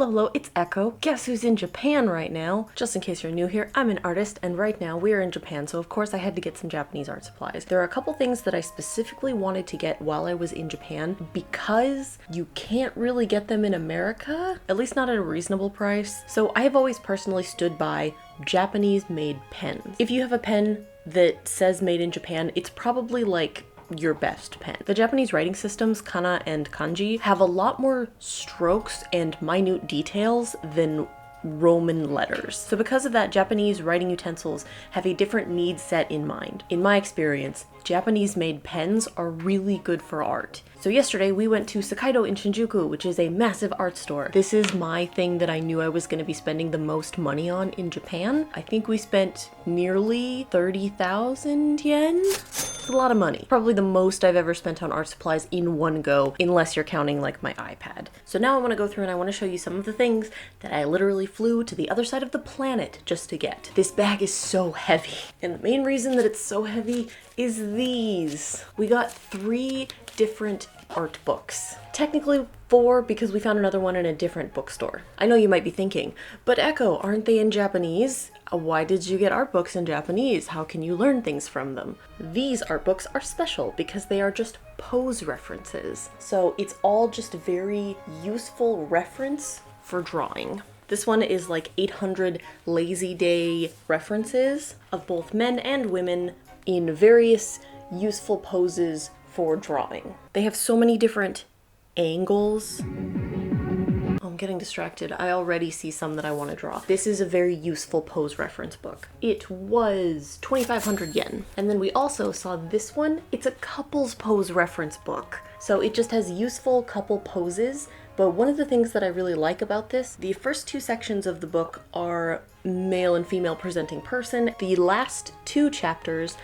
Hello, hello, it's Echo. Guess who's in Japan right now? Just in case you're new here, I'm an artist, and right now we're in Japan, so of course I had to get some Japanese art supplies. There are a couple things that I specifically wanted to get while I was in Japan because you can't really get them in America, at least not at a reasonable price. So I have always personally stood by Japanese-made pens. If you have a pen that says made in Japan, it's probably like your best pen. The Japanese writing systems, kana and kanji, have a lot more strokes and minute details than Roman letters. So because of that, Japanese writing utensils have a different need set in mind. In my experience, Japanese-made pens are really good for art. So yesterday we went to Sekaido in Shinjuku, which is a massive art store. This is my thing that I knew I was going to be spending the most money on in Japan. I think we spent nearly 30,000 yen. It's a lot of money. Probably the most I've ever spent on art supplies in one go, unless you're counting like my iPad. So now I want to go through and I want to show you some of the things that I literally flew to the other side of the planet just to get. This bag is so heavy. And the main reason that it's so heavy is these. We got 3 different art books. Technically 4 because we found another one in a different bookstore. I know you might be thinking, but Echo, aren't they in Japanese? Why did you get art books in Japanese? How can you learn things from them? These art books are special because they are just pose references. So it's all just a very useful reference for drawing. This one is like 800 lazy day references of both men and women in various useful poses for drawing. They have so many different angles. Oh, I'm getting distracted. I already see some that I want to draw. This is a very useful pose reference book. It was 2,500 yen. And then we also saw this one. It's a couples pose reference book. So it just has useful couple poses. But one of the things that I really like about this, the first 2 sections of the book are male and female presenting person. The last 2 chapters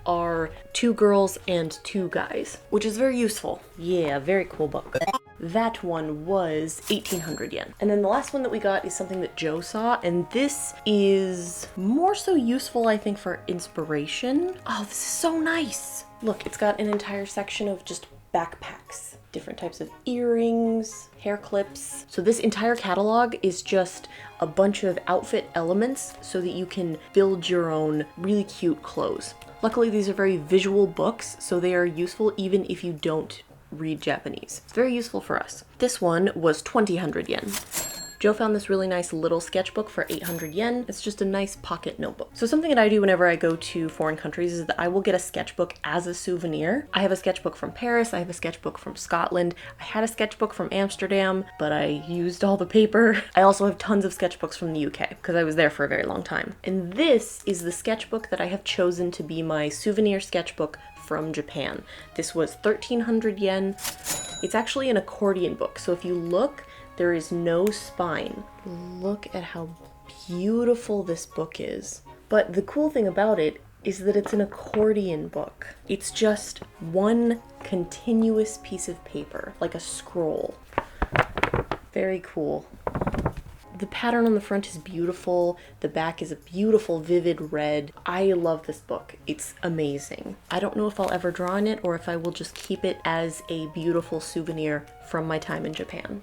are 2 girls and 2 guys, which is very useful. Yeah, very cool book. That one was 1,800 yen. And then the last one that we got is something that Joe saw, and this is more so useful, I think, for inspiration. Oh, this is so nice. Look, it's got an entire section of just backpacks, different types of earrings, hair clips. So this entire catalog is just a bunch of outfit elements so that you can build your own really cute clothes. Luckily, these are very visual books, so they are useful even if you don't read Japanese. It's very useful for us. This one was 2,000 yen. Joe found this really nice little sketchbook for 800 yen. It's just a nice pocket notebook. So something that I do whenever I go to foreign countries is that I will get a sketchbook as a souvenir. I have a sketchbook from Paris. I have a sketchbook from Scotland. I had a sketchbook from Amsterdam, but I used all the paper. I also have tons of sketchbooks from the UK because I was there for a very long time. And this is the sketchbook that I have chosen to be my souvenir sketchbook from Japan. This was 1,300 yen. It's actually an accordion book. So if you look, there is no spine. Look at how beautiful this book is. But the cool thing about it is that it's an accordion book. It's just one continuous piece of paper, like a scroll. Very cool. The pattern on the front is beautiful. The back is a beautiful, vivid red. I love this book. It's amazing. I don't know if I'll ever draw in it or if I will just keep it as a beautiful souvenir from my time in Japan.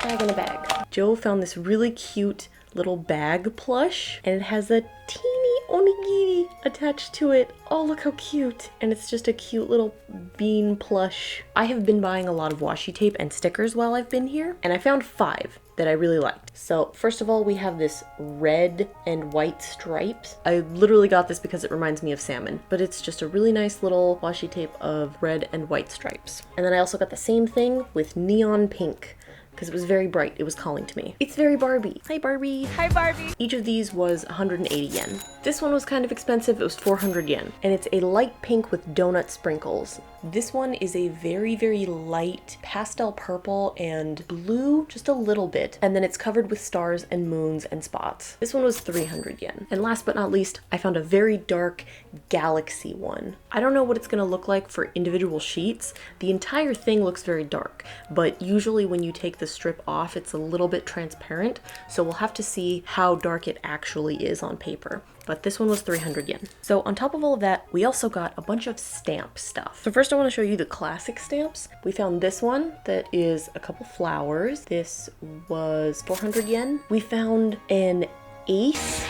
Bag in a bag. Joe found this really cute little bag plush, and it has a teeny onigiri attached to it. Oh, look how cute. And it's just a cute little bean plush. I have been buying a lot of washi tape and stickers while I've been here, and I found 5 that I really liked. So first of all, we have this red and white stripes. I literally got this because it reminds me of salmon, but it's just a really nice little washi tape of red and white stripes. And then I also got the same thing with neon pink, because it was very bright. It was calling to me. It's very Barbie. Hi, Barbie. Hi, Barbie. Each of these was 180 yen. This one was kind of expensive. It was 400 yen. And it's a light pink with donut sprinkles. This one is a very, very light pastel purple and blue, just a little bit. And then it's covered with stars and moons and spots. This one was 300 yen. And last but not least, I found a very dark galaxy one. I don't know what it's gonna look like for individual sheets. The entire thing looks very dark, but usually when you take the strip off. It's a little bit transparent, so we'll have to see how dark it actually is on paper. But this one was 300 yen. So on top of all of that, we also got a bunch of stamp stuff. So first I want to show you the classic stamps. We found this one that is a couple flowers. This was 400 yen. We found an ace.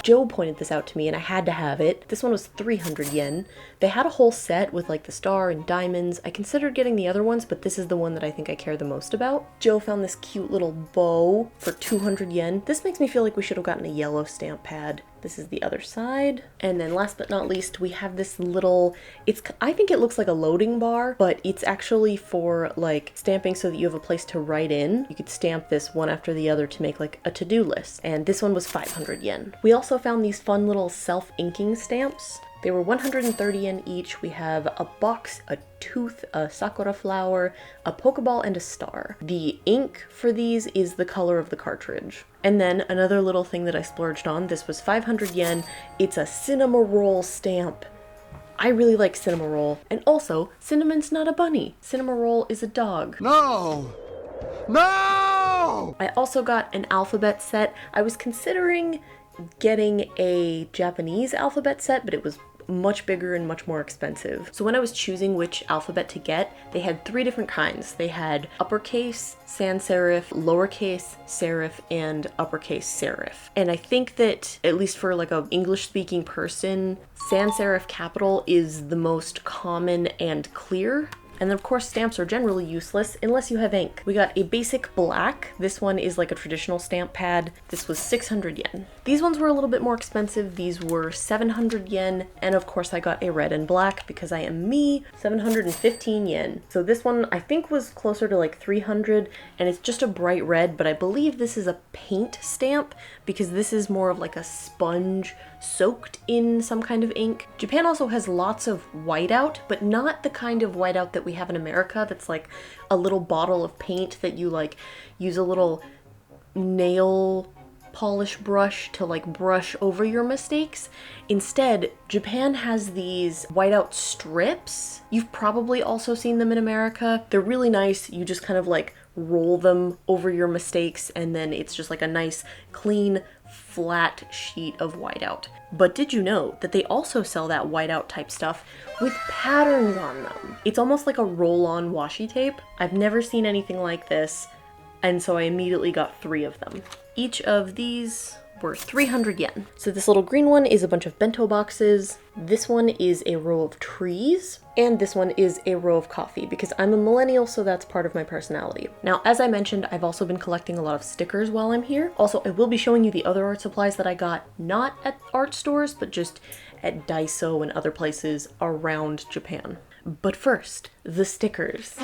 Joe pointed this out to me and I had to have it. This one was 300 yen. They had a whole set with like the star and diamonds. I considered getting the other ones, but this is the one that I think I care the most about. Joe found this cute little bow for 200 yen. This makes me feel like we should have gotten a yellow stamp pad. This is the other side. And then last but not least, we have this little, I think it looks like a loading bar, but it's actually for like stamping so that you have a place to write in. You could stamp this one after the other to make like a to-do list. And this one was 500 yen. We also found these fun little self-inking stamps. They were 130 yen each. We have a box, a tooth, a sakura flower, a pokeball, and a star. The ink for these is the color of the cartridge. And then another little thing that I splurged on, this was 500 yen. It's a cinema roll stamp. I really like cinema roll. And also, Cinnamon's not a bunny. Cinema roll is a dog. No! No! I also got an alphabet set. I was considering getting a Japanese alphabet set, but it was much bigger and much more expensive. So when I was choosing which alphabet to get, they had 3 different kinds. They had uppercase sans serif, lowercase serif, and uppercase serif. And I think that, at least for like a English speaking person, sans serif capital is the most common and clear. And then of course stamps are generally useless unless you have ink. We got a basic black. This one is like a traditional stamp pad. This was 600 yen. These ones were a little bit more expensive. These were 700 yen. And of course I got a red and black because I am me, 715 yen. So this one I think was closer to like 300 and it's just a bright red, but I believe this is a paint stamp because this is more of like a sponge soaked in some kind of ink. Japan also has lots of whiteout, but not the kind of whiteout that we have in America that's like a little bottle of paint that you like use a little nail polish brush to like brush over your mistakes. Instead, Japan has these whiteout strips. You've probably also seen them in America. They're really nice. You just kind of like roll them over your mistakes and then it's just like a nice clean flat sheet of whiteout. But did you know that they also sell that whiteout type stuff with patterns on them? It's almost like a roll-on washi tape. I've never seen anything like this, and so I immediately got 3 of them. Each of these were 300 yen. So this little green one is a bunch of bento boxes. This one is a row of trees. And this one is a row of coffee because I'm a millennial, so that's part of my personality. Now, as I mentioned, I've also been collecting a lot of stickers while I'm here. Also, I will be showing you the other art supplies that I got, not at art stores, but just at Daiso and other places around Japan. But first, the stickers.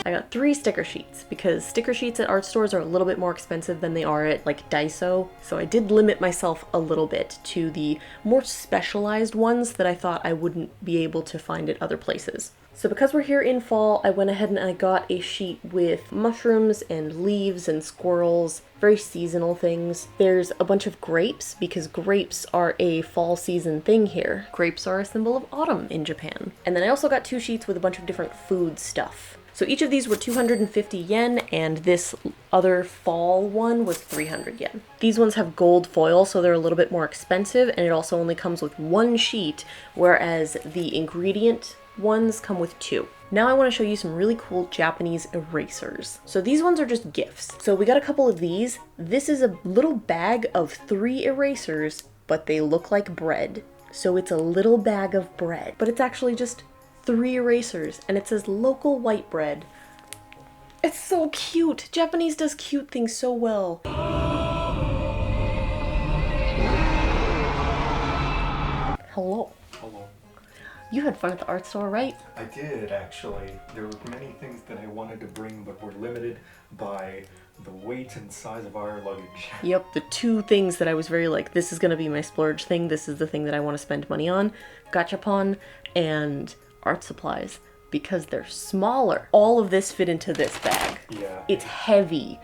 I got 3 sticker sheets because sticker sheets at art stores are a little bit more expensive than they are at like Daiso. So I did limit myself a little bit to the more specialized ones that I thought I wouldn't be able to find at other places. So because we're here in fall, I went ahead and I got a sheet with mushrooms and leaves and squirrels, very seasonal things. There's a bunch of grapes because grapes are a fall season thing here. Grapes are a symbol of autumn in Japan. And then I also got 2 sheets with a bunch of different food stuff. So each of these were 250 yen, and this other fall one was 300 yen. These ones have gold foil, so they're a little bit more expensive, and it also only comes with 1 sheet, whereas the ingredient ones come with 2. Now I want to show you some really cool Japanese erasers. So these ones are just gifts. So we got a couple of these. This is a little bag of 3 erasers, but they look like bread. So it's a little bag of bread, but it's actually just 3 erasers, and it says local white bread. It's so cute. Japanese does cute things so well. Hello. Hello. You had fun at the art store, right? I did, actually. There were many things that I wanted to bring, but were limited by the weight and size of our luggage. Yep, the 2 things that I was very like, this is gonna be my splurge thing, this is the thing that I want to spend money on. Gachapon and art supplies, because they're smaller. All of this fit into this bag. Yeah. It's heavy,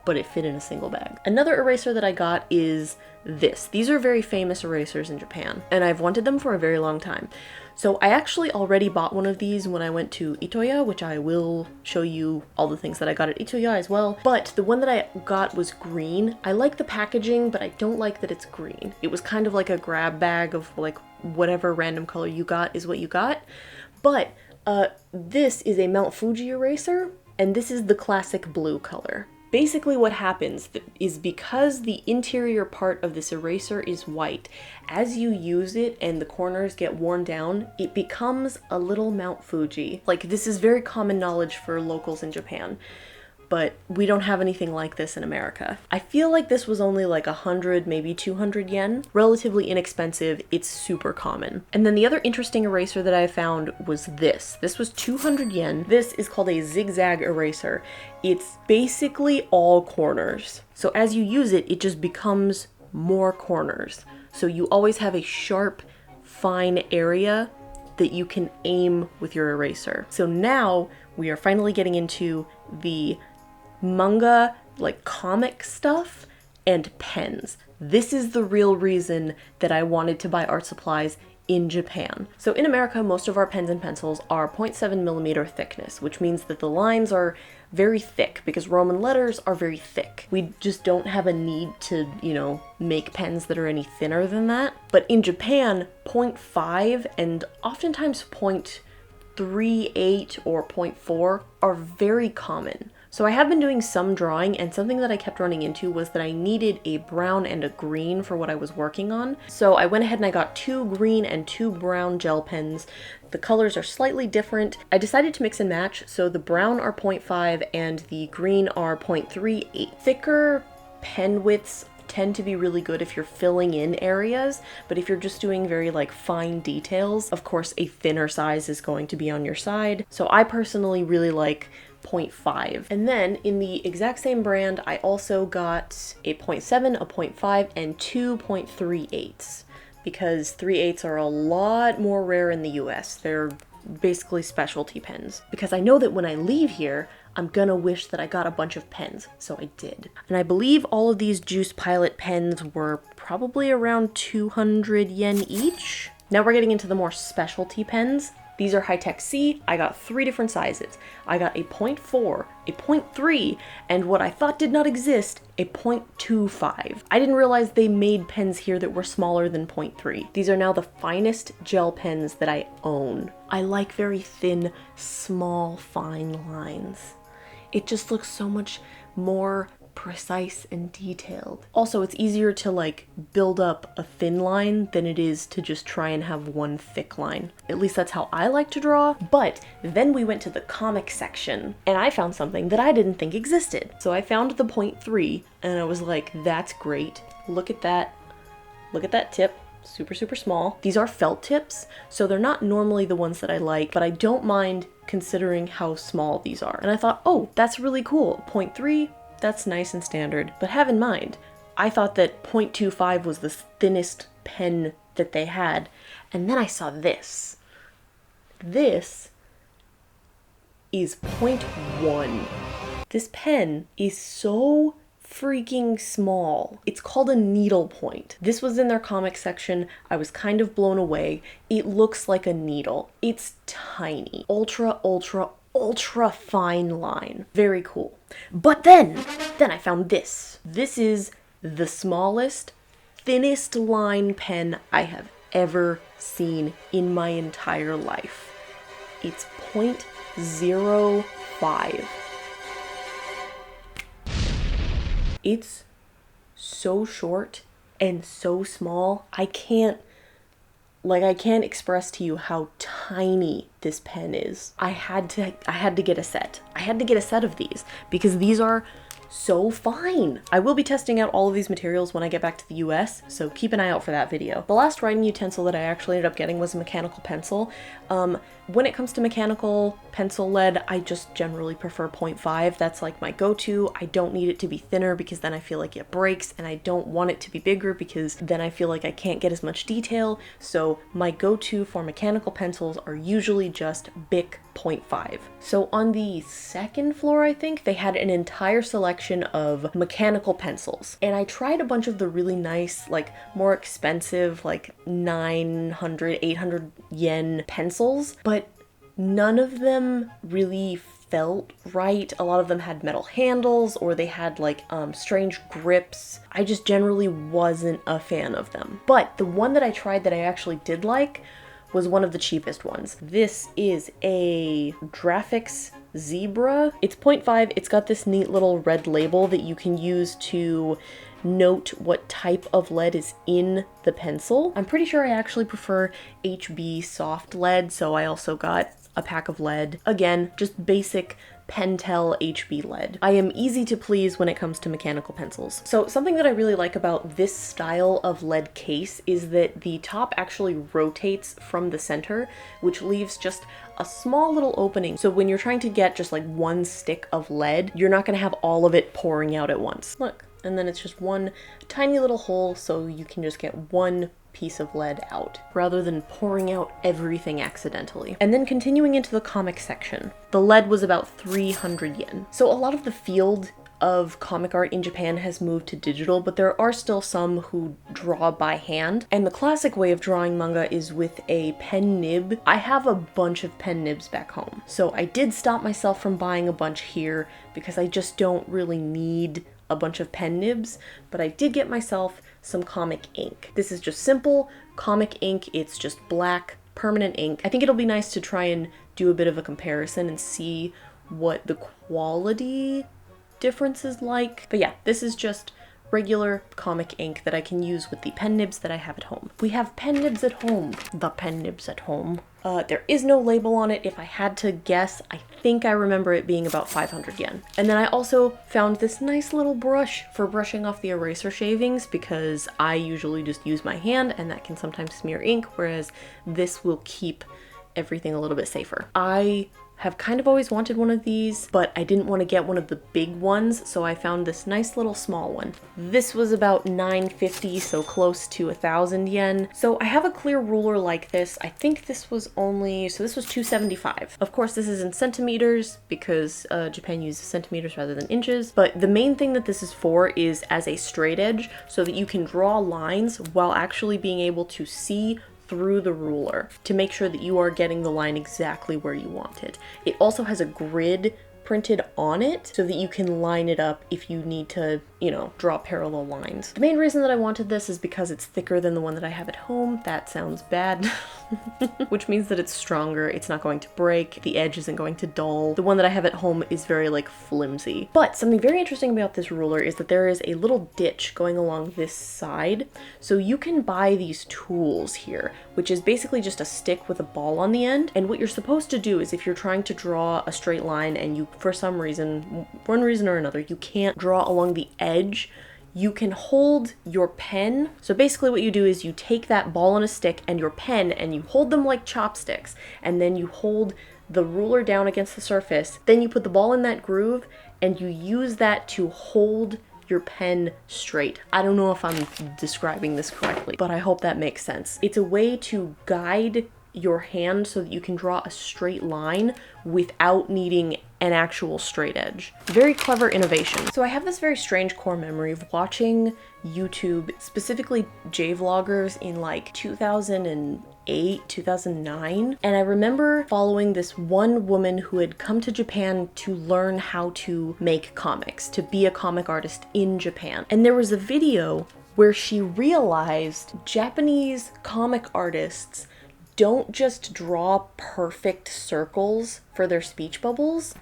but it fit in a single bag. Another eraser that I got is this. These are very famous erasers in Japan, and I've wanted them for a very long time. So I actually already bought one of these when I went to Itoya, which I will show you all the things that I got at Itoya as well. But the one that I got was green. I like the packaging, but I don't like that it's green. It was kind of like a grab bag of like whatever random color you got is what you got. But this is a Mount Fuji eraser, and this is the classic blue color. Basically what happens is because the interior part of this eraser is white, as you use it and the corners get worn down, it becomes a little Mount Fuji. Like, this is very common knowledge for locals in Japan, but we don't have anything like this in America. I feel like this was only like 100, maybe 200 yen. Relatively inexpensive, it's super common. And then the other interesting eraser that I found was this. This was 200 yen. This is called a zigzag eraser. It's basically all corners. So as you use it, it just becomes more corners. So you always have a sharp, fine area that you can aim with your eraser. So now we are finally getting into the manga, like comic stuff, and pens. This is the real reason that I wanted to buy art supplies in Japan. So in America, most of our pens and pencils are 0.7mm thickness, which means that the lines are very thick because Roman letters are very thick. We just don't have a need to, you know, make pens that are any thinner than that. But in Japan, 0.5 and oftentimes 0.38 or 0.4 are very common. So I have been doing some drawing, and something that I kept running into was that I needed a brown and a green for what I was working on. So I went ahead and I got 2 green and 2 brown gel pens. The colors are slightly different. I decided to mix and match, so the brown are 0.5 and the green are 0.38. Thicker pen widths tend to be really good if you're filling in areas, but if you're just doing very like fine details, of course a thinner size is going to be on your side. So I personally really like 0.5. And then in the exact same brand, I also got a 0.7, a 0.5, and 2.38s, because 3/8 are a lot more rare in the US. They're basically specialty pens. Because I know that when I leave here, I'm gonna wish that I got a bunch of pens, so I did. And I believe all of these Juice Pilot pens were probably around 200 yen each. Now we're getting into the more specialty pens. These are High-Tech C. I got 3 different sizes. I got a 0.4, a 0.3, and what I thought did not exist, a 0.25. I didn't realize they made pens here that were smaller than 0.3. These are now the finest gel pens that I own. I like very thin, small, fine lines. It just looks so much more precise and detailed. Also, it's easier to like build up a thin line than it is to just try and have one thick line. At least that's how I like to draw. But then we went to the comic section and I found something that I didn't think existed. So I found the 0.3 and I was like, that's great. Look at that. Look at that tip. Super, super small. These are felt tips, so they're not normally the ones that I like, but I don't mind considering how small these are. And I thought, oh, that's really cool. 0.3, that's nice and standard. But have in mind, I thought that 0.25 was the thinnest pen that they had. And then I saw this. This is 0.1. This pen is so freaking small. It's called a needlepoint. This was in their comic section. I was kind of blown away. It looks like a needle. It's tiny. Ultra, ultra, ultra fine line. Very cool. But then I found this. This is the smallest, thinnest line pen I have ever seen in my entire life. It's 0.05. It's so short and so small. I can't express to you how tiny this pen is. I had to get a set. I had to get a set of these because these are so fine. I will be testing out all of these materials when I get back to the US, so keep an eye out for that video. The last writing utensil that I actually ended up getting was a mechanical pencil. When it comes to mechanical pencil lead, I just generally prefer 0.5. That's like my go-to. I don't need it to be thinner because then I feel like it breaks, and I don't want it to be bigger because then I feel like I can't get as much detail. So my go-to for mechanical pencils are usually just Bic 0.5. So on the second floor, I think, they had an entire selection collection of mechanical pencils. And I tried a bunch of the really nice, like more expensive, like 900, 800 yen pencils, but none of them really felt right. A lot of them had metal handles or they had like strange grips. I just generally wasn't a fan of them. But the one that I tried that I actually did like was one of the cheapest ones. This is a Graphics Zebra. It's 0.5. It's got this neat little red label that you can use to note what type of lead is in the pencil. I'm pretty sure I actually prefer HB soft lead, so I also got a pack of lead. Again, just basic Pentel HB lead. I am easy to please when it comes to mechanical pencils. So something that I really like about this style of lead case is that the top actually rotates from the center, which leaves just a small little opening. So when you're trying to get just like one stick of lead, you're not gonna have all of it pouring out at once. Look, and then it's just one tiny little hole so you can just get one piece of lead out rather than pouring out everything accidentally. And then continuing into the comic section, the lead was about 300 yen. So a lot of the field of comic art in Japan has moved to digital, but there are still some who draw by hand. And the classic way of drawing manga is with a pen nib. I have a bunch of pen nibs back home. So I did stop myself from buying a bunch here because I just don't really need a bunch of pen nibs, but I did get myself some comic ink. This is just simple comic ink. It's just black permanent ink. I think it'll be nice to try and do a bit of a comparison and see what the quality difference is like. But yeah, this is just regular comic ink that I can use with the pen nibs that I have at home. We have pen nibs at home. The pen nibs at home. There is no label on it. If I had to guess, I think I remember it being about 500 yen. And then I also found this nice little brush for brushing off the eraser shavings because I usually just use my hand and that can sometimes smear ink, whereas this will keep everything a little bit safer. I have kind of always wanted one of these, but I didn't want to get one of the big ones, so I found this nice little small one. This was about 950, so close to 1,000 yen. So I have a clear ruler like this. I think this was only, so this was 275. Of course, this is in centimeters because Japan uses centimeters rather than inches, but the main thing that this is for is as a straight edge so that you can draw lines while actually being able to see through the ruler to make sure that you are getting the line exactly where you want it. It also has a grid printed on it so that you can line it up if you need to, you know, draw parallel lines. The main reason that I wanted this is because it's thicker than the one that I have at home. That sounds bad. Which means that it's stronger, it's not going to break, the edge isn't going to dull. The one that I have at home is very like flimsy. But something very interesting about this ruler is that there is a little ditch going along this side. So you can buy these tools here, which is basically just a stick with a ball on the end. And what you're supposed to do is if you're trying to draw a straight line and you, for some reason, one reason or another, you can't draw along the edge, you can hold your pen. So basically what you do is you take that ball on a stick and your pen and you hold them like chopsticks, and then you hold the ruler down against the surface. Then you put the ball in that groove and you use that to hold your pen straight. I don't know if I'm describing this correctly, but I hope that makes sense. It's a way to guide your hand so that you can draw a straight line without needing an actual straight edge. Very clever innovation. So I have this very strange core memory of watching YouTube, specifically J-vloggers in like 2008, 2009. And I remember following this one woman who had come to Japan to learn how to make comics, to be a comic artist in Japan. And there was a video where she realized Japanese comic artists don't just draw perfect circles for their speech bubbles.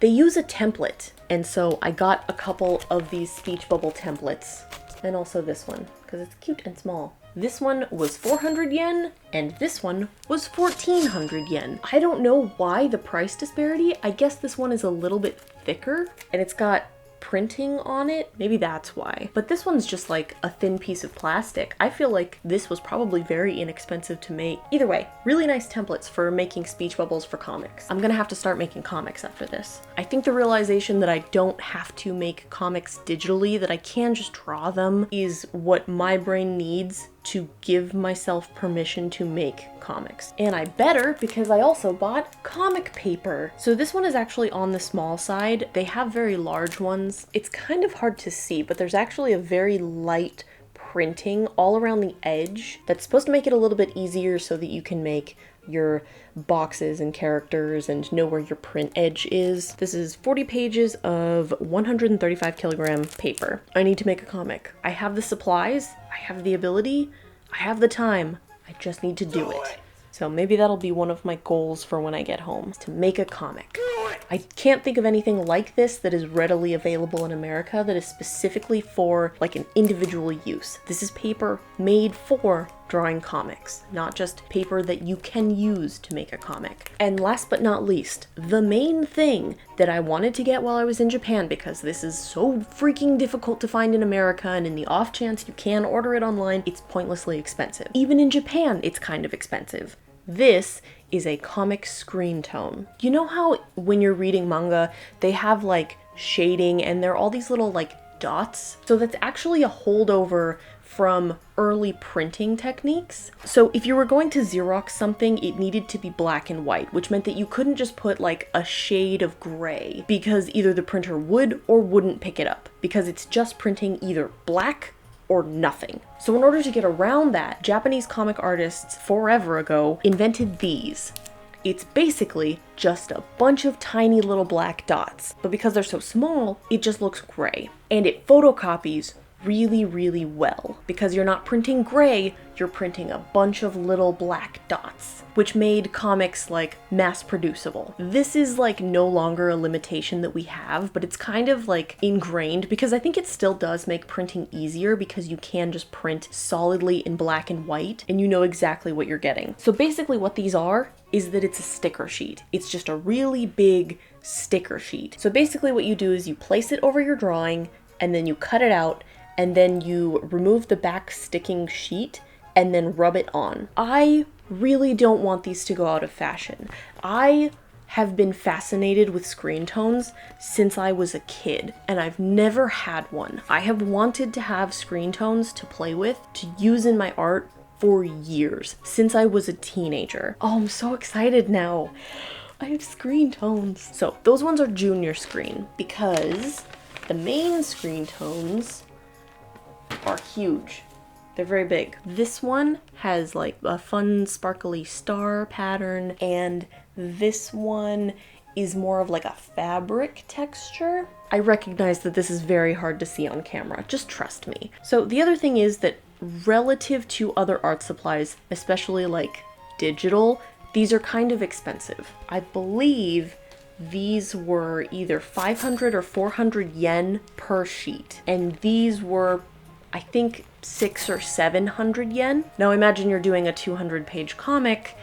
They use a template. And so I got a couple of these speech bubble templates, and also this one, because it's cute and small. This one was 400 yen, and this one was 1,400 yen. I don't know why the price disparity. I guess this one is a little bit thicker, and it's got printing on it. Maybe that's why. But this one's just like a thin piece of plastic. I feel like this was probably very inexpensive to make. Either way, really nice templates for making speech bubbles for comics. I'm gonna have to start making comics after this. I think the realization that I don't have to make comics digitally, that I can just draw them, is what my brain needs to give myself permission to make comics. And I better, because I also bought comic paper. So this one is actually on the small side. They have very large ones. It's kind of hard to see, but there's actually a very light printing all around the edge that's supposed to make it a little bit easier so that you can make your boxes and characters and know where your print edge is. This is 40 pages of 135 kilogram paper. I need to make a comic. I have the supplies, I have the ability, I have the time. I just need to do it. So maybe that'll be one of my goals for when I get home, is to make a comic. I can't think of anything like this that is readily available in America that is specifically for like an individual use. This is paper made for drawing comics, not just paper that you can use to make a comic. And last but not least, the main thing that I wanted to get while I was in Japan, because this is so freaking difficult to find in America, and in the off chance you can order it online, it's pointlessly expensive. Even in Japan, it's kind of expensive. This is a comic screen tone. You know how when you're reading manga, they have like shading and there are all these little like dots? So that's actually a holdover from early printing techniques. So if you were going to Xerox something, it needed to be black and white, which meant that you couldn't just put like a shade of gray, because either the printer would or wouldn't pick it up, because it's just printing either black or nothing. So in order to get around that, Japanese comic artists forever ago invented these. It's basically just a bunch of tiny little black dots, but because they're so small, it just looks gray. And it photocopies really, really well, because you're not printing gray, you're printing a bunch of little black dots, which made comics like mass producible. This is like no longer a limitation that we have, but it's kind of like ingrained, because I think it still does make printing easier, because you can just print solidly in black and white and you know exactly what you're getting. So basically what these are is that it's a sticker sheet. It's just a really big sticker sheet. So basically what you do is you place it over your drawing and then you cut it out, and then you remove the back sticking sheet and then rub it on. I really don't want these to go out of fashion. I have been fascinated with screen tones since I was a kid, and I've never had one. I have wanted to have screen tones to play with, to use in my art for years, since I was a teenager. Oh, I'm so excited now. I have screen tones. So those ones are junior screen, because the main screen tones are huge. They're very big. This one has like a fun sparkly star pattern, and this one is more of like a fabric texture. I recognize that this is very hard to see on camera, just trust me. So the other thing is that relative to other art supplies, especially like digital, these are kind of expensive. I believe these were either 500 or 400 yen per sheet, and these were, I think, 600 or 700 yen. Now imagine you're doing a 200-page comic,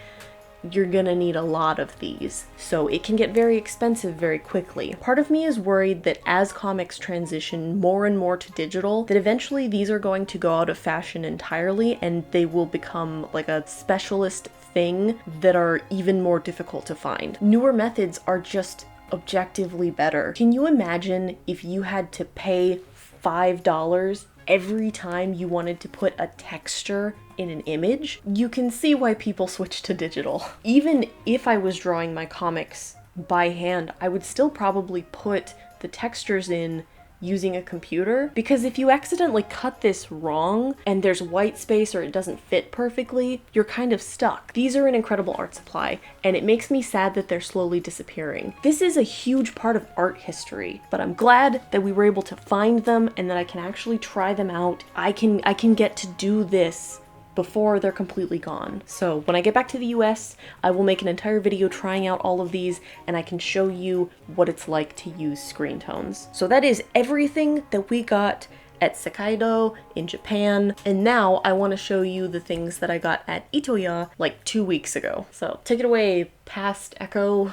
you're gonna need a lot of these. So it can get very expensive very quickly. Part of me is worried that as comics transition more and more to digital, that eventually these are going to go out of fashion entirely and they will become like a specialist thing that are even more difficult to find. Newer methods are just objectively better. Can you imagine if you had to pay $5 every time you wanted to put a texture in an image? You can see why people switch to digital. Even if I was drawing my comics by hand, I would still probably put the textures in using a computer, because if you accidentally cut this wrong and there's white space or it doesn't fit perfectly, you're kind of stuck. These are an incredible art supply, and it makes me sad that they're slowly disappearing. This is a huge part of art history, but I'm glad that we were able to find them and that I can actually try them out. I can get to do this before they're completely gone. So when I get back to the US, I will make an entire video trying out all of these, and I can show you what it's like to use screen tones. So that is everything that we got at Sekaido in Japan, and now I want to show you the things that I got at Itoya like 2 weeks ago. So take it away, past Echo.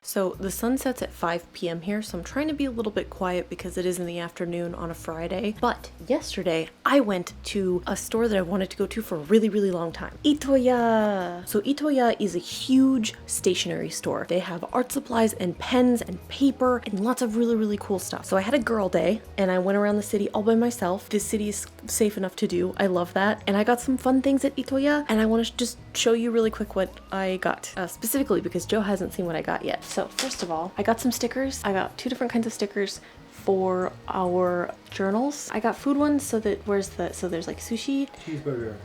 So the sun sets at 5 p.m. here, so I'm trying to be a little bit quiet because it is in the afternoon on a Friday. But yesterday I went to a store that I wanted to go to for a really, really long time. Itoya! So Itoya is a huge stationery store. They have art supplies and pens and paper and lots of really, really cool stuff. So I had a girl day and I went around the city all by myself. This city is safe enough to do. I love that. And I got some fun things at Itoya, and I want to just show you really quick what I got, specifically because Joe hasn't seen what I got yet. So first of all, I got some stickers. I got 2 different kinds of stickers for our journals. I got food ones, so that so there's like sushi,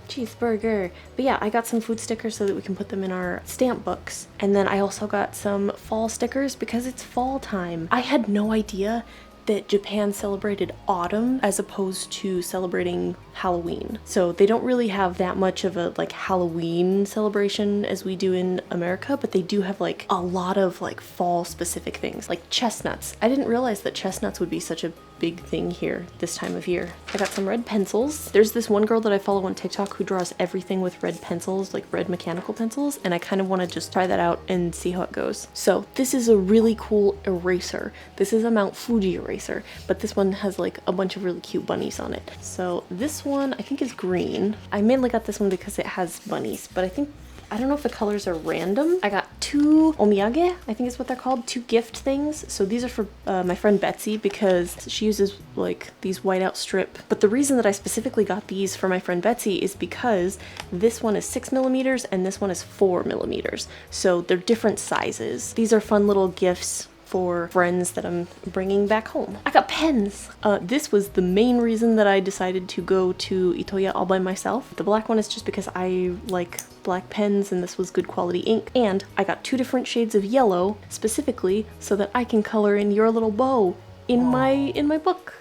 cheeseburger. But yeah, I got some food stickers so that we can put them in our stamp books. And then I also got some fall stickers because it's fall time. I had no idea that Japan celebrated autumn as opposed to celebrating Halloween. So they don't really have that much of a like Halloween celebration as we do in America, but they do have like a lot of like fall specific things, like chestnuts. I didn't realize that chestnuts would be such a big thing here this time of year. I got some red pencils. There's this one girl that I follow on TikTok who draws everything with red pencils, like red mechanical pencils, and I kind of want to just try that out and see how it goes. So this is a really cool eraser. This is a Mount Fuji eraser, but this one has like a bunch of really cute bunnies on it. So this one I think is green. I mainly got this one because it has bunnies, but I don't know if the colors are random. I got 2 omiyage, I think is what they're called, 2 gift things. So these are for my friend Betsy because she uses like these whiteout strip. But the reason that I specifically got these for my friend Betsy is because this one is 6mm and this one is 4mm. So they're different sizes. These are fun little gifts for friends that I'm bringing back home. I got pens. This was the main reason that I decided to go to Itoya all by myself. The black one is just because I like black pens and this was good quality ink. And I got 2 different shades of yellow specifically so that I can color in your little bow in my book.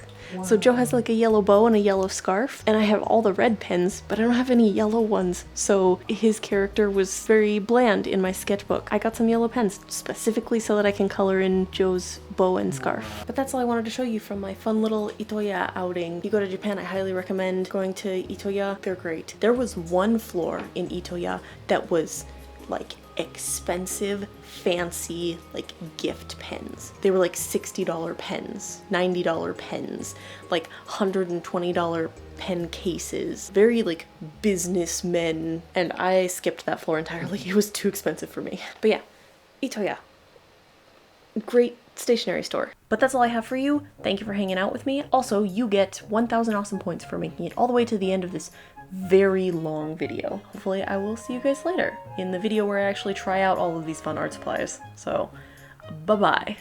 So Joe has like a yellow bow and a yellow scarf, and I have all the red pens, but I don't have any yellow ones. So his character was very bland in my sketchbook. I got some yellow pens specifically so that I can color in Joe's bow and scarf. But that's all I wanted to show you from my fun little Itoya outing. If you go to Japan, I highly recommend going to Itoya. They're great. There was one floor in Itoya that was like expensive, fancy, like gift pens. They were like $60 pens, $90 pens, like $120 pen cases, very like businessmen, and I skipped that floor entirely. It was too expensive for me. But yeah, Itoya, great stationery store. But that's all I have for you. Thank you for hanging out with me. Also, you get 1,000 awesome points for making it all the way to the end of this very long video. Hopefully I will see you guys later in the video where I actually try out all of these fun art supplies. So, bye-bye.